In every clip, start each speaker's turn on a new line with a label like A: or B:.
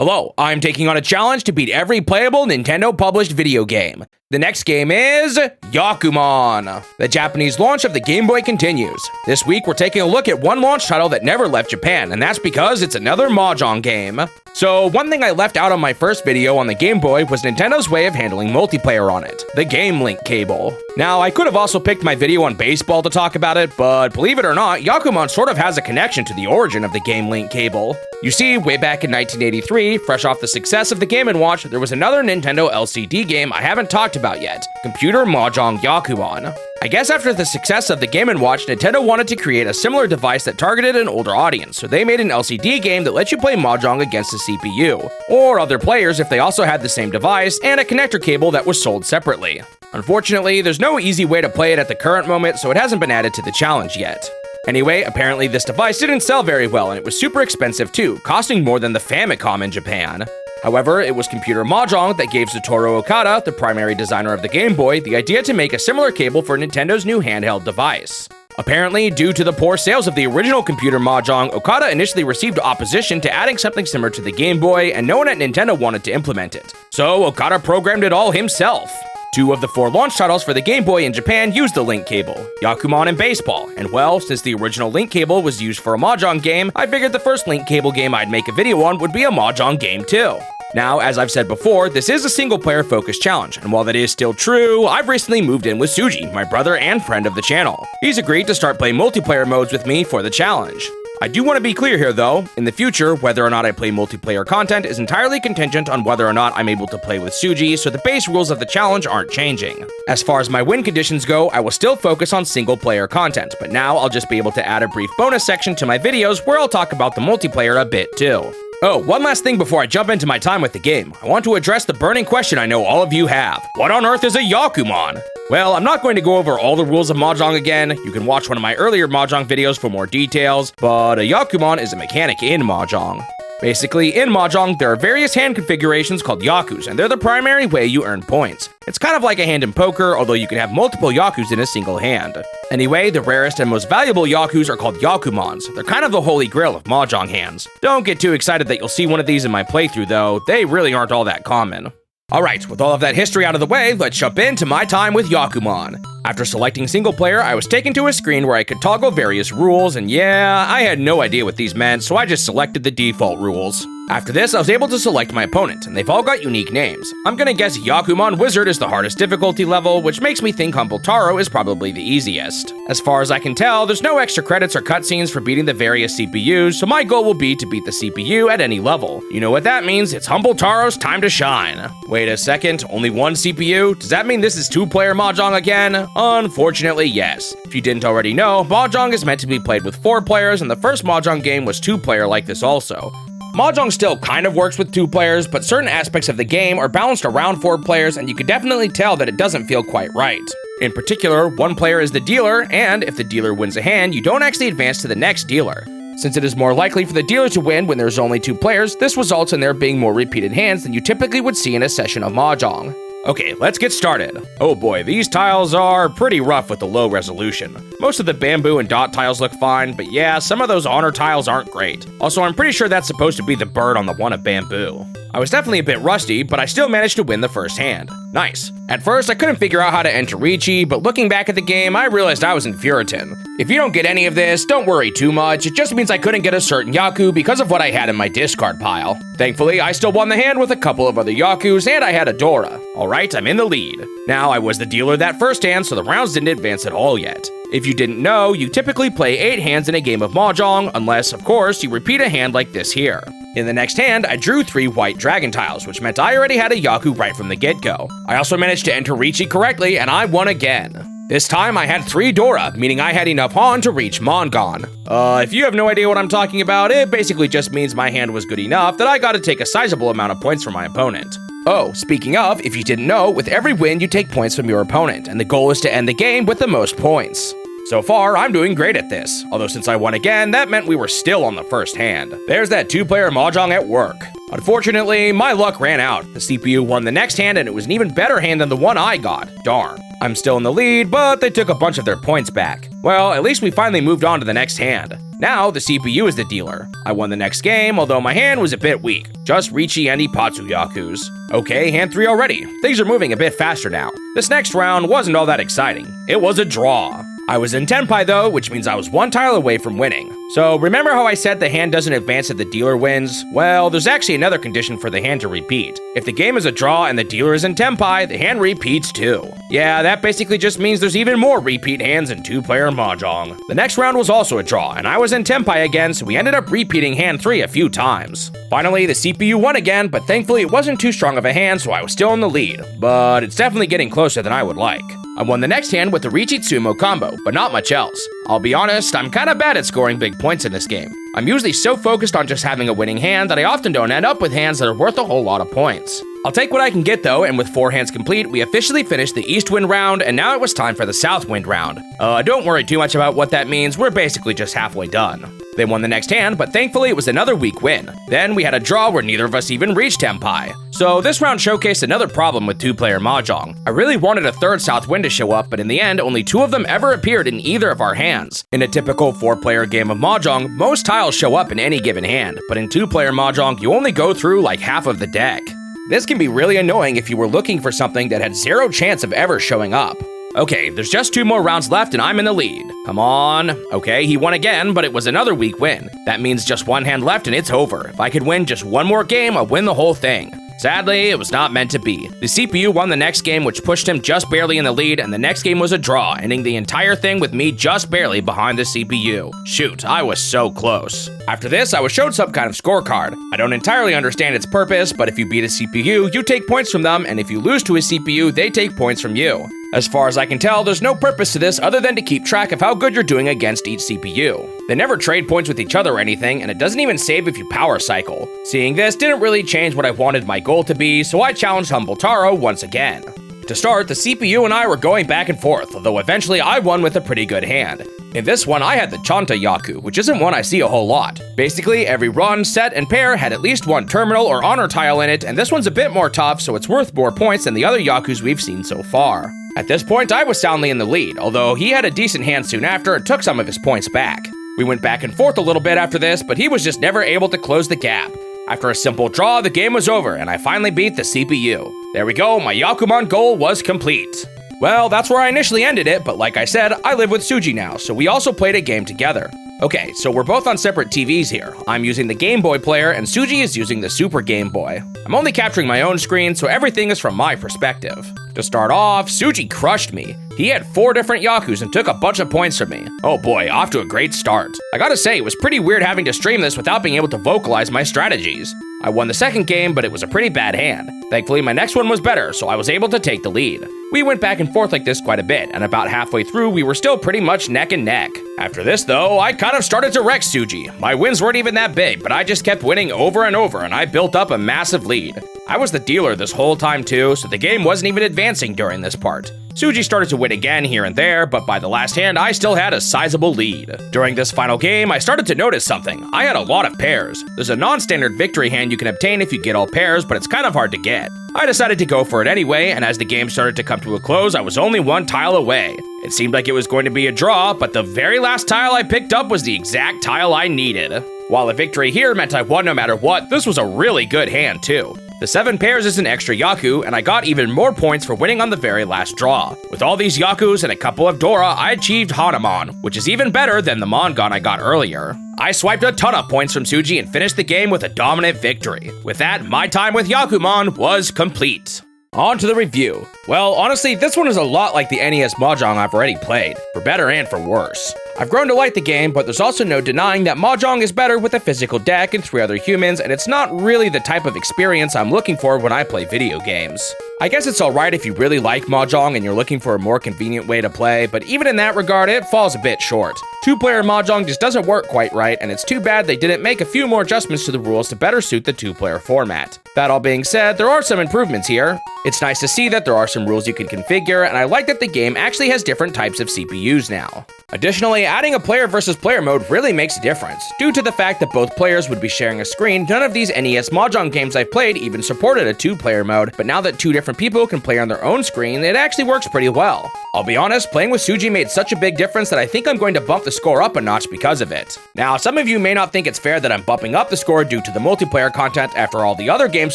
A: Hello, I'm taking on a challenge to beat every playable Nintendo-published video game. The next game is Yakuman. The Japanese launch of the Game Boy continues. This week, we're taking a look at one launch title that never left Japan, and that's because it's another Mahjong game. So, one thing I left out on my first video on the Game Boy was Nintendo's way of handling multiplayer on it, the Game Link cable. Now, I could have also picked my video on baseball to talk about it, but believe it or not, Yakuman sort of has a connection to the origin of the Game Link cable. You see, way back in 1983, fresh off the success of the Game & Watch, there was another Nintendo LCD game I haven't talked about yet, Computer Mahjong Yakuman. I guess after the success of the Game & Watch, Nintendo wanted to create a similar device that targeted an older audience, so they made an LCD game that lets you play Mahjong against a CPU, or other players if they also had the same device, and a connector cable that was sold separately. Unfortunately, there's no easy way to play it at the current moment, so it hasn't been added to the challenge yet. Anyway, apparently this device didn't sell very well, and it was super expensive too, costing more than the Famicom in Japan. However, it was Computer Mahjong that gave Satoru Okada, the primary designer of the Game Boy, the idea to make a similar cable for Nintendo's new handheld device. Apparently, due to the poor sales of the original Computer Mahjong, Okada initially received opposition to adding something similar to the Game Boy, and no one at Nintendo wanted to implement it. So Okada programmed it all himself. 2 of the 4 launch titles for the Game Boy in Japan used the Link cable, Yakuman and Baseball, and well, since the original Link cable was used for a Mahjong game, I figured the first Link cable game I'd make a video on would be a Mahjong game too. Now, as I've said before, this is a single-player focused challenge, and while that is still true, I've recently moved in with Sudgy, my brother and friend of the channel. He's agreed to start playing multiplayer modes with me for the challenge. I do want to be clear here though, in the future, whether or not I play multiplayer content is entirely contingent on whether or not I'm able to play with Sudgy, so the base rules of the challenge aren't changing. As far as my win conditions go, I will still focus on single-player content, but now I'll just be able to add a brief bonus section to my videos where I'll talk about the multiplayer a bit too. Oh, one last thing before I jump into my time with the game. I want to address the burning question I know all of you have. What on earth is a Yakuman? Well, I'm not going to go over all the rules of Mahjong again. You can watch one of my earlier Mahjong videos for more details, but a Yakuman is a mechanic in Mahjong. Basically, in Mahjong, there are various hand configurations called Yakus, and they're the primary way you earn points. It's kind of like a hand in poker, although you can have multiple Yakus in a single hand. Anyway, the rarest and most valuable Yakus are called Yakumans. They're kind of the holy grail of Mahjong hands. Don't get too excited that you'll see one of these in my playthrough though, they really aren't all that common. Alright, with all of that history out of the way, let's jump into my time with Yakuman. After selecting single player, I was taken to a screen where I could toggle various rules, and yeah, I had no idea what these meant, so I just selected the default rules. After this, I was able to select my opponent, and they've all got unique names. I'm gonna guess Yakuman Wizard is the hardest difficulty level, which makes me think Humble Taro is probably the easiest. As far as I can tell, there's no extra credits or cutscenes for beating the various CPUs, so my goal will be to beat the CPU at any level. You know what that means, it's Humble Taro's time to shine. Wait a second, only one CPU? Does that mean this is 2-player Mahjong again? Unfortunately, yes. If you didn't already know, Mahjong is meant to be played with 4 players, and the first Mahjong game was 2-player like this also. Mahjong still kind of works with 2 players, but certain aspects of the game are balanced around 4 players, and you can definitely tell that it doesn't feel quite right. In particular, 1 player is the dealer, and if the dealer wins a hand, you don't actually advance to the next dealer. Since it is more likely for the dealer to win when there's only 2 players, this results in there being more repeated hands than you typically would see in a session of Mahjong. Okay, let's get started. Oh boy, these tiles are pretty rough with the low resolution. Most of the bamboo and dot tiles look fine, but yeah, some of those honor tiles aren't great. Also, I'm pretty sure that's supposed to be the bird on the one of bamboo. I was definitely a bit rusty, but I still managed to win the first hand. Nice. At first, I couldn't figure out how to enter Ricci, but looking back at the game, I realized I was in Furitan. If you don't get any of this, don't worry too much, it just means I couldn't get a certain Yaku because of what I had in my discard pile. Thankfully, I still won the hand with a couple of other Yakus, and I had a Dora. Alright, I'm in the lead. Now, I was the dealer that first hand, so the rounds didn't advance at all yet. If you didn't know, you typically play 8 hands in a game of Mahjong, unless, of course, you repeat a hand like this here. In the next hand, I drew 3 white dragon tiles, which meant I already had a Yaku right from the get-go. I also managed to enter Ricci correctly, and I won again. This time, I had 3 Dora, meaning I had enough Han to reach Mongon. If you have no idea what I'm talking about, it basically just means my hand was good enough that I got to take a sizable amount of points from my opponent. Oh, speaking of, if you didn't know, with every win you take points from your opponent, and the goal is to end the game with the most points. So far, I'm doing great at this, although since I won again, that meant we were still on the first hand. There's that 2-player Mahjong at work. Unfortunately, my luck ran out. The CPU won the next hand, and it was an even better hand than the one I got. Darn. I'm still in the lead, but they took a bunch of their points back. Well, at least we finally moved on to the next hand. Now, the CPU is the dealer. I won the next game, although my hand was a bit weak. Just Riichi and Ipatsu Yakus. Okay, hand 3 already. Things are moving a bit faster now. This next round wasn't all that exciting. It was a draw. I was in Tenpai though, which means I was 1 tile away from winning. So remember how I said the hand doesn't advance if the dealer wins? Well, there's actually another condition for the hand to repeat. If the game is a draw and the dealer is in Tenpai, the hand repeats too. Yeah, that basically just means there's even more repeat hands in 2-player Mahjong. The next round was also a draw, and I was in Tenpai again, so we ended up repeating hand 3 a few times. Finally, the CPU won again, but thankfully it wasn't too strong of a hand, so I was still in the lead. But it's definitely getting closer than I would like. I won the next hand with the Riichi Tsumo combo, but not much else. I'll be honest, I'm kinda bad at scoring big points in this game. I'm usually so focused on just having a winning hand that I often don't end up with hands that are worth a whole lot of points. I'll take what I can get though, and with 4 hands complete, we officially finished the East Wind round, and now it was time for the South Wind round. Don't worry too much about what that means, we're basically just halfway done. They won the next hand, but thankfully it was another weak win. Then we had a draw where neither of us even reached Tenpai. So this round showcased another problem with 2-player Mahjong. I really wanted a third South Wind to show up, but in the end, only 2 of them ever appeared in either of our hands. In a typical 4-player game of Mahjong, most tiles show up in any given hand, but in 2-player Mahjong, you only go through like half of the deck. This can be really annoying if you were looking for something that had 0 chance of ever showing up. Okay, there's just 2 more rounds left and I'm in the lead. Come on. Okay, he won again, but it was another weak win. That means just 1 hand left and it's over. If I could win just 1 more game, I'd win the whole thing. Sadly, it was not meant to be. The CPU won the next game, which pushed him just barely in the lead, and the next game was a draw, ending the entire thing with me just barely behind the CPU. Shoot, I was so close. After this, I was shown some kind of scorecard. I don't entirely understand its purpose, but if you beat a CPU, you take points from them, and if you lose to a CPU, they take points from you. As far as I can tell, there's no purpose to this other than to keep track of how good you're doing against each CPU. They never trade points with each other or anything, and it doesn't even save if you power cycle. Seeing this didn't really change what I wanted my goal to be, so I challenged Humble Taro once again. To start, the CPU and I were going back and forth, although eventually I won with a pretty good hand. In this one, I had the Chanta Yaku, which isn't one I see a whole lot. Basically, every run, set, and pair had at least 1 terminal or honor tile in it, and this one's a bit more tough, so it's worth more points than the other Yakus we've seen so far. At this point, I was soundly in the lead, although he had a decent hand soon after and took some of his points back. We went back and forth a little bit after this, but he was just never able to close the gap. After a simple draw, the game was over, and I finally beat the CPU. There we go, my Yakuman goal was complete. Well, that's where I initially ended it, but like I said, I live with Sudgy now, so we also played a game together. Okay, so we're both on separate TVs here. I'm using the Game Boy player, and Sudgy is using the Super Game Boy. I'm only capturing my own screen, so everything is from my perspective. To start off, Sudgy crushed me. He had 4 different Yakus and took a bunch of points from me. Oh boy, off to a great start. I gotta say, it was pretty weird having to stream this without being able to vocalize my strategies. I won the second game, but it was a pretty bad hand. Thankfully, my next one was better, so I was able to take the lead. We went back and forth like this quite a bit, and about halfway through, we were still pretty much neck and neck. After this, though, I kind of started to wreck Sudgy. My wins weren't even that big, but I just kept winning over and over, and I built up a massive lead. I was the dealer this whole time too, so the game wasn't even advancing during this part. Sudgy started to win again here and there, but by the last hand, I still had a sizable lead. During this final game, I started to notice something. I had a lot of pairs. There's a non-standard victory hand you can obtain if you get all pairs, but it's kind of hard to get. I decided to go for it anyway, and as the game started to come to a close, I was only 1 tile away. It seemed like it was going to be a draw, but the very last tile I picked up was the exact tile I needed. While a victory here meant I won no matter what, this was a really good hand too. The 7 pairs is an extra Yaku, and I got even more points for winning on the very last draw. With all these Yakus and a couple of Dora, I achieved Hanuman, which is even better than the Mongon I got earlier. I swiped a ton of points from Sudgy and finished the game with a dominant victory. With that, my time with Yakuman was complete. On to the review. Well, honestly, this one is a lot like the NES Mahjong I've already played, for better and for worse. I've grown to like the game, but there's also no denying that Mahjong is better with a physical deck and 3 other humans, and it's not really the type of experience I'm looking for when I play video games. I guess it's alright if you really like Mahjong and you're looking for a more convenient way to play, but even in that regard, it falls a bit short. Two-player Mahjong just doesn't work quite right, and it's too bad they didn't make a few more adjustments to the rules to better suit the two-player format. That all being said, there are some improvements here. It's nice to see that there are some rules you can configure, and I like that the game actually has different types of CPUs now. Additionally, adding a player versus player mode really makes a difference. Due to the fact that both players would be sharing a screen, none of these NES Mahjong games I've played even supported a two-player mode, but now that two different people can play on their own screen, it actually works pretty well. I'll be honest, playing with Sudgy made such a big difference that I think I'm going to bump the score up a notch because of it. Now, some of you may not think it's fair that I'm bumping up the score due to the multiplayer content after all the other games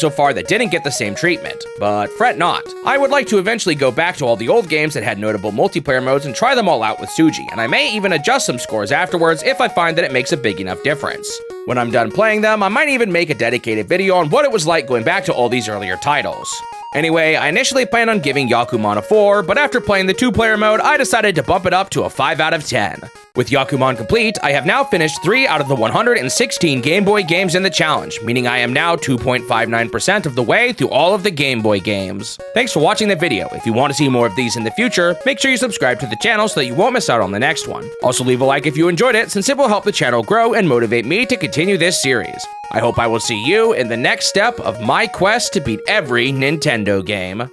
A: so far that didn't get the same treatment, but fret not. I would like to eventually go back to all the old games that had notable multiplayer modes and try them all out with Sudgy, and I may even adjust some scores afterwards if I find that it makes a big enough difference. When I'm done playing them, I might even make a dedicated video on what it was like going back to all these earlier titles. Anyway, I initially planned on giving Yakuman a 4, but after playing the two-player mode, I decided to bump it up to a 5 out of 10. With Yakuman complete, I have now finished 3 out of the 116 Game Boy games in the challenge, meaning I am now 2.59% of the way through all of the Game Boy games. Thanks for watching the video. If you want to see more of these in the future, make sure you subscribe to the channel so that you won't miss out on the next one. Also leave a like if you enjoyed it, since it will help the channel grow and motivate me to continue this series. I hope I will see you in the next step of my quest to beat every Nintendo game.